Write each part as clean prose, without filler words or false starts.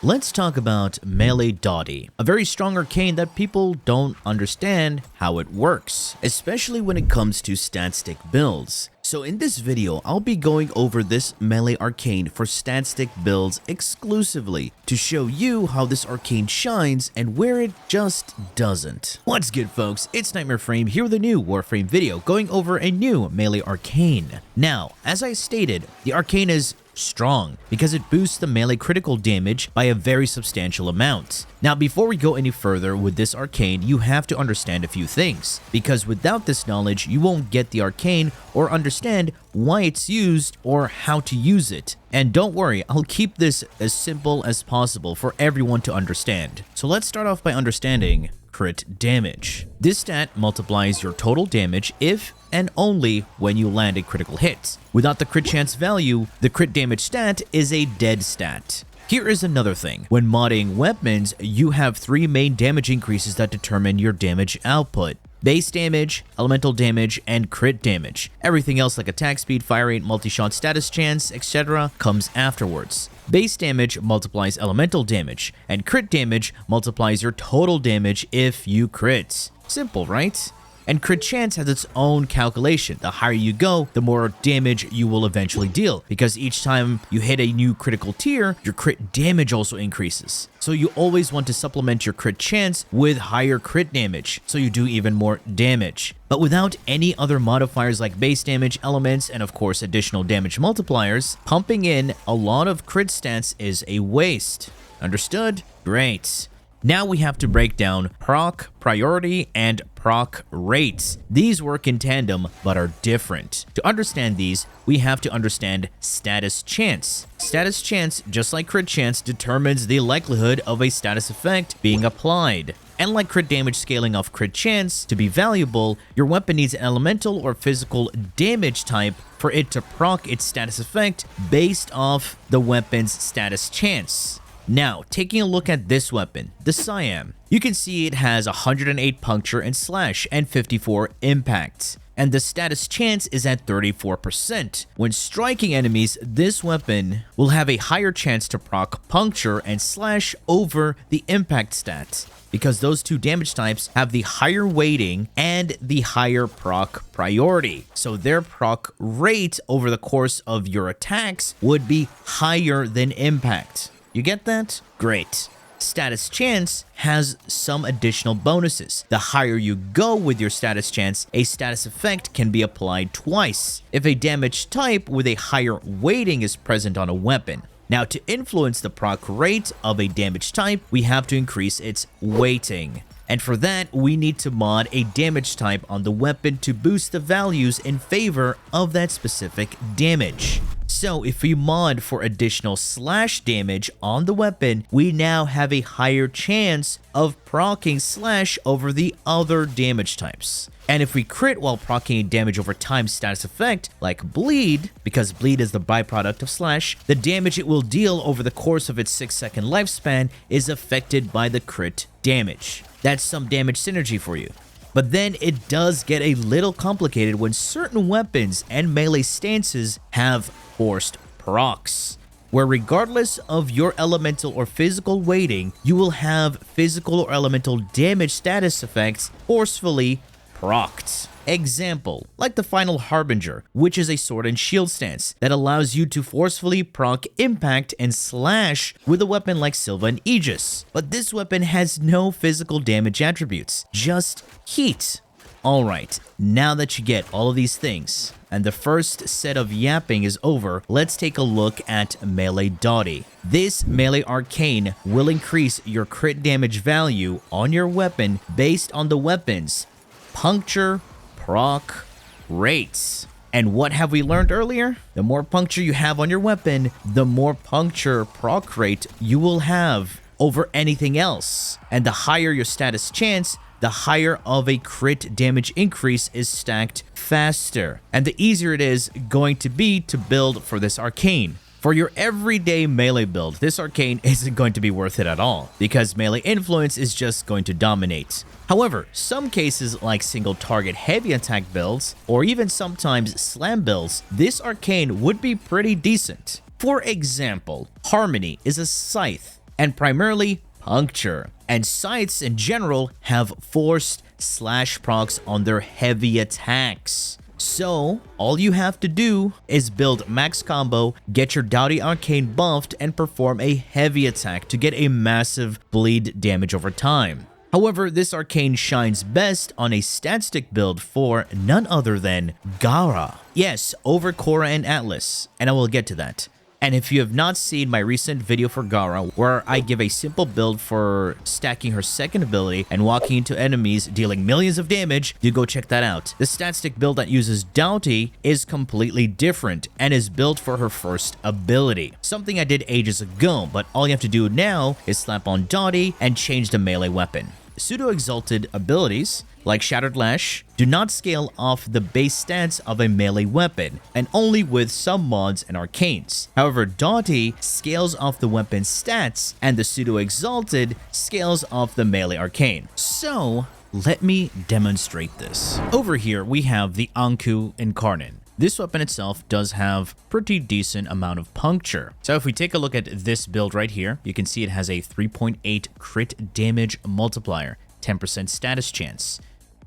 Let's talk about Melee Doughty, a very strong arcane that people don't understand how it works, especially when it comes to stat stick builds. So in this video, I'll be going over this melee arcane for stat stick builds exclusively to show you how this arcane shines and where it just doesn't. What's good, folks? It's Nightmare Frame here with a new Warframe video going over a new melee arcane. Now, as I stated, the arcane is strong because it boosts the melee critical damage by a very substantial amount. Now, before we go any further with this arcane, you have to understand a few things, because without this knowledge, you won't get the arcane or understand why it's used or how to use it. And don't worry, I'll keep this as simple as possible for everyone to understand. So let's start off by understanding crit damage. This stat multiplies your total damage if and only when you land a critical hit. Without the crit chance value, the crit damage stat is a dead stat. Here is another thing. When modding weapons, you have three main damage increases that determine your damage output: base damage, elemental damage, and crit damage. Everything else like attack speed, fire rate, multi-shot status chance, etc. comes afterwards. Base damage multiplies elemental damage, and crit damage multiplies your total damage if you crit. Simple, right? And crit chance has its own calculation. The higher you go, the more damage you will eventually deal, because each time you hit a new critical tier, your crit damage also increases. So you always want to supplement your crit chance with higher crit damage, so you do even more damage. But without any other modifiers like base damage, elements, and of course additional damage multipliers, pumping in a lot of crit stats is a waste. Understood? Great. Now we have to break down proc priority and proc rates. These work in tandem but are different. To understand these, we have to understand status chance. Status chance, just like crit chance, determines the likelihood of a status effect being applied. And like crit damage scaling off crit chance, to be valuable, your weapon needs an elemental or physical damage type for it to proc its status effect based off the weapon's status chance. Now, taking a look at this weapon, the Siam, you can see it has 108 puncture and slash and 54 impact, and the status chance is at 34%. When striking enemies, this weapon will have a higher chance to proc puncture and slash over the impact stat, because those two damage types have the higher weighting and the higher proc priority. So their proc rate over the course of your attacks would be higher than impact. You get that? Great. Status chance has some additional bonuses. The higher you go with your status chance, a status effect can be applied twice if a damage type with a higher weighting is present on a weapon. Now, to influence the proc rate of a damage type, we have to increase its weighting. And for that, we need to mod a damage type on the weapon to boost the values in favor of that specific damage. So if we mod for additional slash damage on the weapon, we now have a higher chance of proccing slash over the other damage types. And if we crit while proccing a damage over time status effect, like bleed, because bleed is the byproduct of slash, the damage it will deal over the course of its 6-second lifespan is affected by the crit damage. That's some damage synergy for you. But then it does get a little complicated when certain weapons and melee stances have forced procs, where regardless of your elemental or physical weighting, you will have physical or elemental damage status effects forcefully procced. Example, like the Final Harbinger, which is a sword and shield stance that allows you to forcefully proc impact and slash with a weapon like Sylvan Aegis. But this weapon has no physical damage attributes, just heat. Alright, now that you get all of these things, and the first set of yapping is over, let's take a look at Melee Doughty. This melee arcane will increase your crit damage value on your weapon based on the weapon's puncture proc rates. And what have we learned earlier? The more puncture you have on your weapon, the more puncture proc rate you will have over anything else. And the higher your status chance, the higher of a crit damage increase is stacked faster. And the easier it is going to be to build for this arcane. For your everyday melee build, this arcane isn't going to be worth it at all, because melee influence is just going to dominate. However, some cases like single target heavy attack builds, or even sometimes slam builds, this arcane would be pretty decent. For example, Harmony is a scythe, and primarily puncture. And scythes in general have forced slash procs on their heavy attacks. So, all you have to do is build max combo, get your Doughty Arcane buffed, and perform a heavy attack to get a massive bleed damage over time. However, this Arcane shines best on a stat stick build for none other than Gara. Yes, over Khora and Atlas, and I will get to that. And if you have not seen my recent video for Gara, where I give a simple build for stacking her second ability and walking into enemies dealing millions of damage, do go check that out. The stat stick build that uses Doughty is completely different and is built for her first ability. Something I did ages ago, but all you have to do now is slap on Doughty and change the melee weapon. Pseudo exalted abilities, like Shattered Lash, do not scale off the base stats of a melee weapon, and only with some mods and arcanes. However, Doughty scales off the weapon's stats, and the Pseudo exalted scales off the melee arcane. So, let me demonstrate this. Over here, we have the Anku Incarnate. This weapon itself does have pretty decent amount of puncture. So if we take a look at this build right here, you can see it has a 3.8 crit damage multiplier, 10% status chance.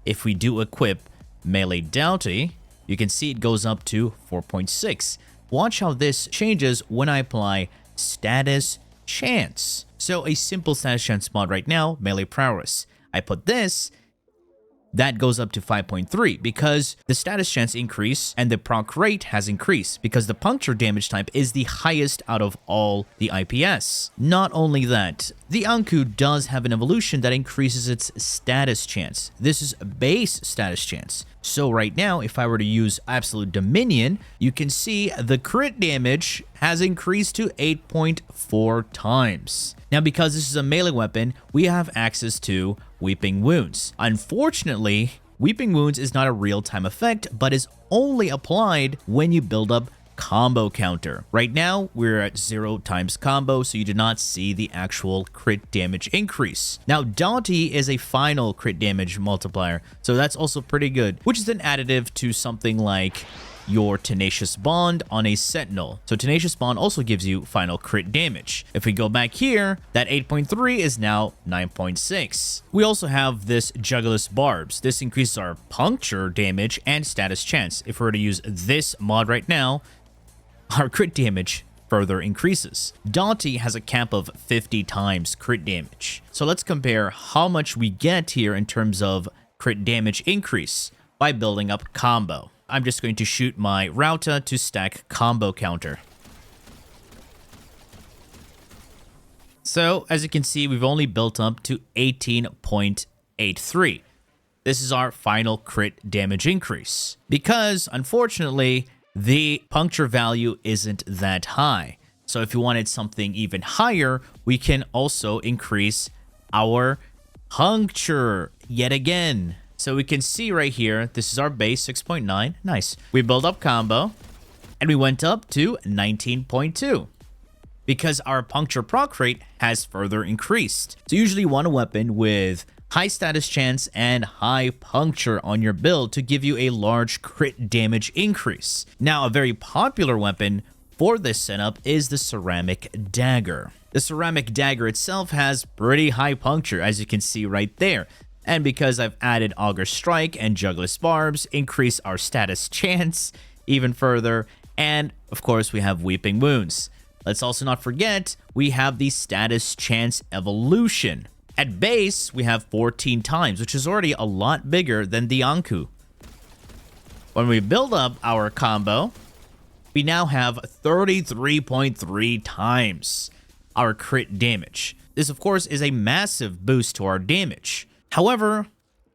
If we do equip melee Doughty, you can see it goes up to 4.6. Watch how this changes when I apply status chance. So a simple status chance mod right now, melee prowess. I put this, that goes up to 5.3 because the status chance increase and the proc rate has increased because the puncture damage type is the highest out of all the IPS. Not only that, the Anku does have an evolution that increases its status chance. This is base status chance. So right now, if I were to use Absolute Dominion, you can see the crit damage has increased to 8.4 times. Now, because this is a melee weapon, we have access to Weeping Wounds. Unfortunately, Weeping Wounds is not a real-time effect, but is only applied when you build up combo counter. Right now, we're at 0 times combo, so you do not see the actual crit damage increase. Now, Doughty is a final crit damage multiplier, so that's also pretty good, which is an additive to something like your Tenacious Bond on a Sentinel. So Tenacious Bond also gives you final crit damage. If we go back here, that 8.3 is now 9.6. We also have this Jugular Barbs. This increases our puncture damage and status chance. If we were to use this mod right now, our crit damage further increases. Doughty has a cap of 50 times crit damage. So let's compare how much we get here in terms of crit damage increase by building up combo. I'm just going to shoot my Rauta to stack combo counter. So, as you can see, we've only built up to 18.83. This is our final crit damage increase. Because, unfortunately, the puncture value isn't that high. So if you wanted something even higher, we can also increase our puncture yet again. So we can see right here, this is our base 6.9. Nice. We build up combo and we went up to 19.2 because our puncture proc rate has further increased. So usually you want a weapon with high status chance and high puncture on your build to give you a large crit damage increase. Now, a very popular weapon for this setup is the Ceramic Dagger. The Ceramic Dagger itself has pretty high puncture, as you can see right there. And because I've added Augur Strike and Jugular Barbs, increase our status chance even further. And of course, we have Weeping Wounds. Let's also not forget, we have the status chance evolution. At base, we have 14 times, which is already a lot bigger than the Anku. When we build up our combo, we now have 33.3 times our crit damage. This, of course, is a massive boost to our damage. However,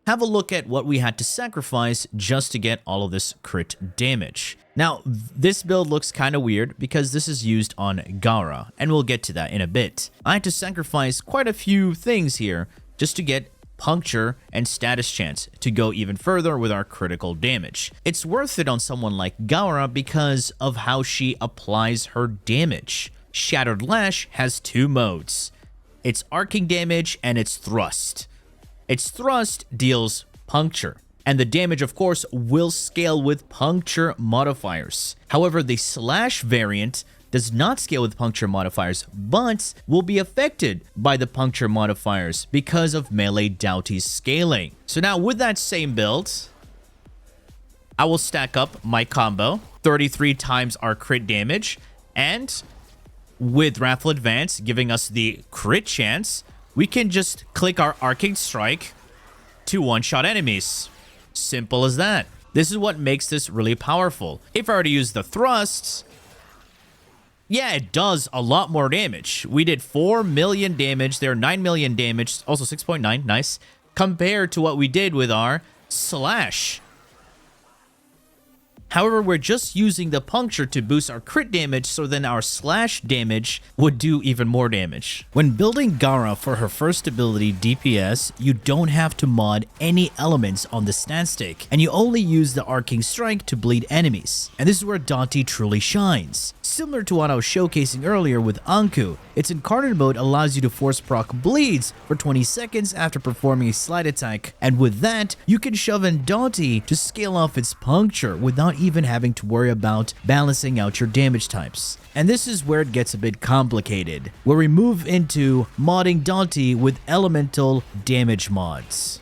have a look at what we had to sacrifice just to get all of this crit damage. Now, this build looks kind of weird because this is used on Gara, and we'll get to that in a bit. I had to sacrifice quite a few things here just to get puncture and status chance to go even further with our critical damage. It's worth it on someone like Gara because of how she applies her damage. Shattered Lash has two modes. It's arcing damage and it's thrust. Its thrust deals puncture, and the damage, of course, will scale with puncture modifiers. However, the slash variant does not scale with puncture modifiers, but will be affected by the puncture modifiers because of melee Doughty's scaling. So now with that same build, I will stack up my combo, 33 times our crit damage, and with Wrathful Advance giving us the crit chance, we can just click our Arcane Strike to one-shot enemies. Simple as that. This is what makes this really powerful. If I were to use the thrusts, yeah, it does a lot more damage. We did 4 million damage there, 9 million damage, also 6.9, nice, compared to what we did with our slash. However, we're just using the puncture to boost our crit damage, so then our slash damage would do even more damage. When building Gara for her first ability DPS, you don't have to mod any elements on the stat stick, and you only use the Arcane Strike to bleed enemies. And this is where Doughty truly shines. Similar to what I was showcasing earlier with Anku, its Incarnate mode allows you to force proc bleeds for 20 seconds after performing a slide attack, and with that, you can shove in Doughty to scale off its puncture without even having to worry about balancing out your damage types. And this is where it gets a bit complicated, where we move into modding Doughty with elemental damage mods.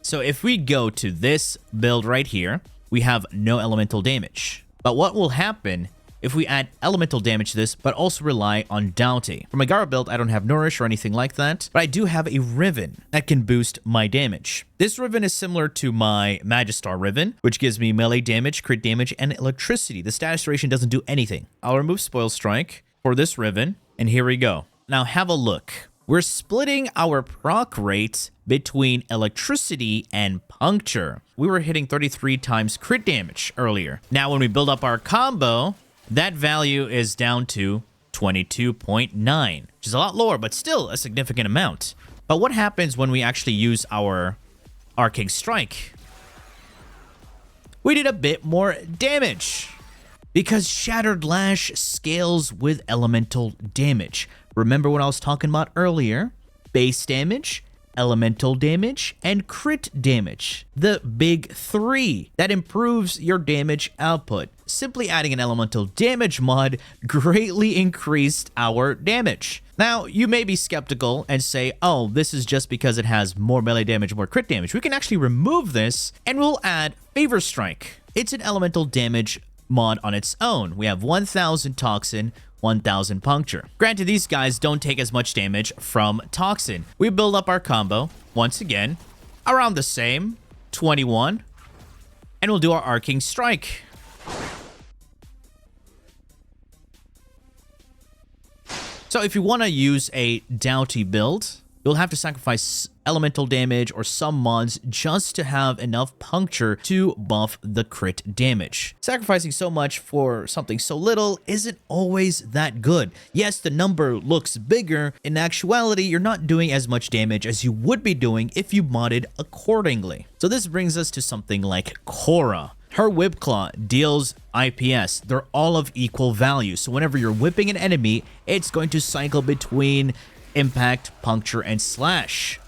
So if we go to this build right here, we have no elemental damage. But what will happen if we add elemental damage to this, but also rely on Doughty? For my Gara build, I don't have Nourish or anything like that, but I do have a Riven that can boost my damage. This Riven is similar to my Magistar Riven, which gives me melee damage, crit damage, and electricity. The status duration doesn't do anything. I'll remove Spoil Strike for this Riven, and here we go. Now have a look. We're splitting our proc rate between electricity and puncture. We were hitting 33 times crit damage earlier. Now when we build up our combo, that value is down to 22.9, which is a lot lower, but still a significant amount. But what happens when we actually use our Arcane Strike? We did a bit more damage because Shattered Lash scales with elemental damage. Remember what I was talking about earlier? Base damage, elemental damage, and crit damage. The big three that improves your damage output. Simply adding an elemental damage mod greatly increased our damage. Now, you may be skeptical and say, oh, this is just because it has more melee damage, more crit damage. We can actually remove this and we'll add Favor Strike. It's an elemental damage mod on its own. We have 1000 Toxin, 1000 Puncture. Granted, these guys don't take as much damage from Toxin. We build up our combo, once again, around the same, 21, and we'll do our Arcane Strike. So if you want to use a Doughty build, you'll have to sacrifice elemental damage or some mods just to have enough puncture to buff the crit damage. Sacrificing so much for something so little isn't always that good. Yes, the number looks bigger. In actuality, you're not doing as much damage as you would be doing if you modded accordingly. So this brings us to something like Khora. Her Whip Claw deals IPS. They're all of equal value. So whenever you're whipping an enemy, it's going to cycle between impact, puncture, and slash.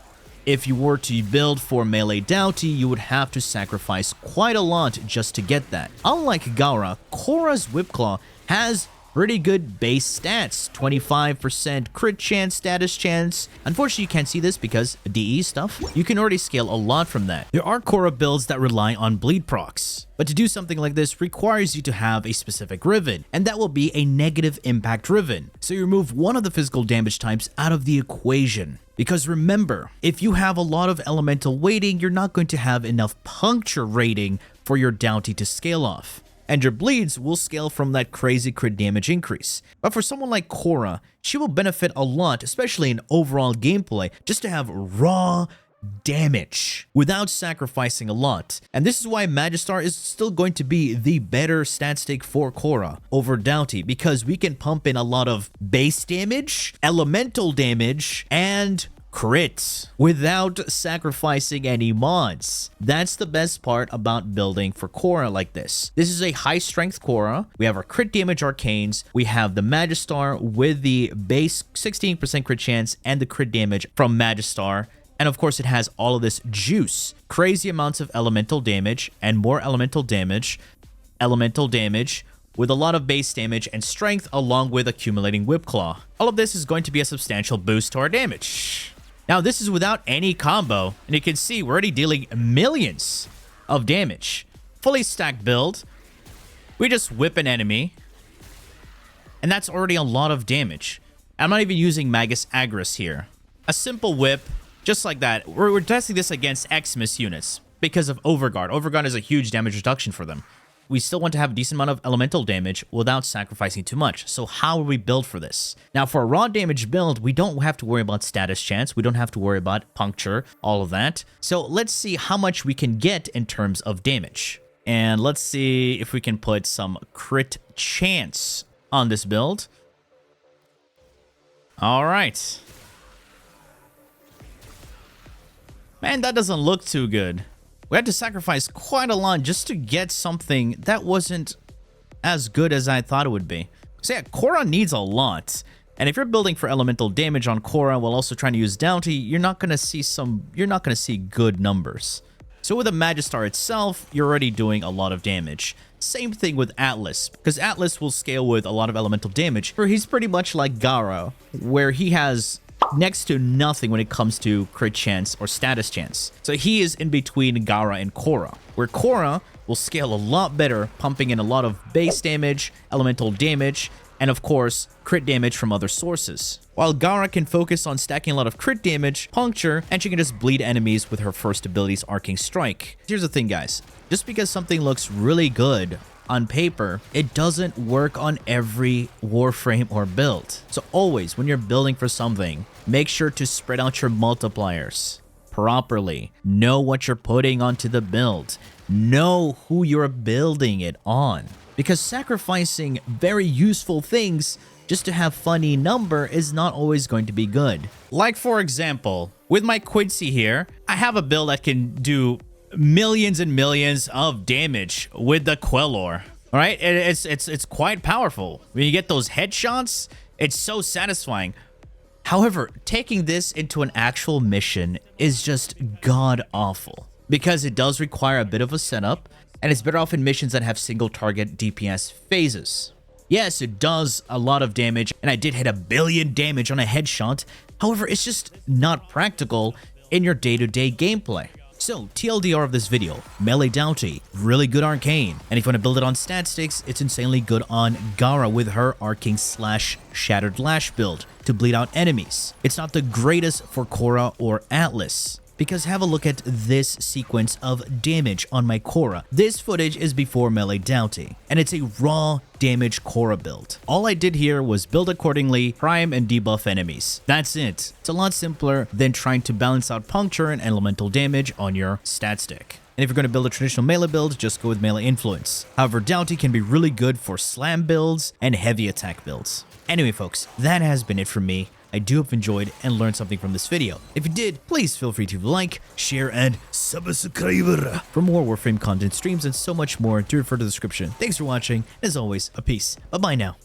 If you were to build for melee Doughty, you would have to sacrifice quite a lot just to get that. Unlike Gara, Khora's Whip Claw has pretty good base stats. 25% crit chance, status chance. Unfortunately, you can't see this because DE stuff. You can already scale a lot from that. There are Khora builds that rely on bleed procs, but to do something like this requires you to have a specific Riven, and that will be a negative impact Riven. So you remove one of the physical damage types out of the equation. Because remember, if you have a lot of elemental weighting, you're not going to have enough puncture rating for your Doughty to scale off. And your bleeds will scale from that crazy crit damage increase. But for someone like Khora, she will benefit a lot, especially in overall gameplay, just to have raw damage without sacrificing a lot. And this is why Magistar is still going to be the better stat stick for Khora over Doughty, because we can pump in a lot of base damage, elemental damage, and crit without sacrificing any mods. That's the best part about building for Khora like this. This is a high strength Khora. We have our crit damage arcanes. We have the Magistar with the base 16% crit chance and the crit damage from Magistar. And of course, it has all of this juice. Crazy amounts of elemental damage and more elemental damage, with a lot of base damage and strength along with accumulating Whip Claw. All of this is going to be a substantial boost to our damage. Now, this is without any combo, and you can see we're already dealing millions of damage. Fully stacked build. We just whip an enemy, and that's already a lot of damage. I'm not even using Magus Agris here. A simple whip, just like that. We're testing this against Xmas units because of Overguard. Overguard is a huge damage reduction for them. We still want to have a decent amount of elemental damage without sacrificing too much. So how will we build for this? Now, for a raw damage build, we don't have to worry about status chance. We don't have to worry about puncture, all of that. So let's see how much we can get in terms of damage. And let's see if we can put some crit chance on this build. All right. Man, that doesn't look too good. We had to sacrifice quite a lot just to get something that wasn't as good as I thought it would be. So yeah, Khora needs a lot. And if you're building for elemental damage on Khora while also trying to use Doughty, you're not gonna see good numbers. So with the Magistar itself, you're already doing a lot of damage. Same thing with Atlas, because Atlas will scale with a lot of elemental damage, for he's pretty much like Gara, where he has next to nothing when it comes to crit chance or status chance. So he is in between Gara and Khora, where Khora will scale a lot better, pumping in a lot of base damage, elemental damage, and of course, crit damage from other sources. While Gara can focus on stacking a lot of crit damage, puncture, and she can just bleed enemies with her first ability's Arcane Strike. Here's the thing, guys. Just because something looks really good on paper, it doesn't work on every Warframe or build. So always, when you're building for something, make sure to spread out your multipliers properly. Know what you're putting onto the build. Know who you're building it on. Because sacrificing very useful things just to have funny number is not always going to be good. Like for example, with my Quincy here, I have a build that can do millions and millions of damage with the Quellor. All right, it's quite powerful. When you get those headshots, it's so satisfying. However, taking this into an actual mission is just god-awful, because it does require a bit of a setup, and it's better off in missions that have single target DPS phases. Yes, it does a lot of damage, and I did hit 1 billion damage on a headshot. However, it's just not practical in your day-to-day gameplay. So, TLDR of this video, Melee Doughty, really good Arcane. And if you want to build it on stat sticks, it's insanely good on Gara with her Arcane / Shattered Lash build to bleed out enemies. It's not the greatest for Khora or Atlas, because have a look at this sequence of damage on my Khora. This footage is before Melee Doughty, and it's a raw damage Khora build. All I did here was build accordingly, prime and debuff enemies. That's it. It's a lot simpler than trying to balance out puncture and elemental damage on your stat stick. And if you're going to build a traditional melee build, just go with melee influence. However, Doughty can be really good for slam builds and heavy attack builds. Anyway, folks, that has been it from me. I do hope you enjoyed and learned something from this video. If you did, please feel free to like, share, and subscribe for more Warframe content, streams, and so much more. Do refer to the description. Thanks for watching. As always, a peace. Bye-bye now.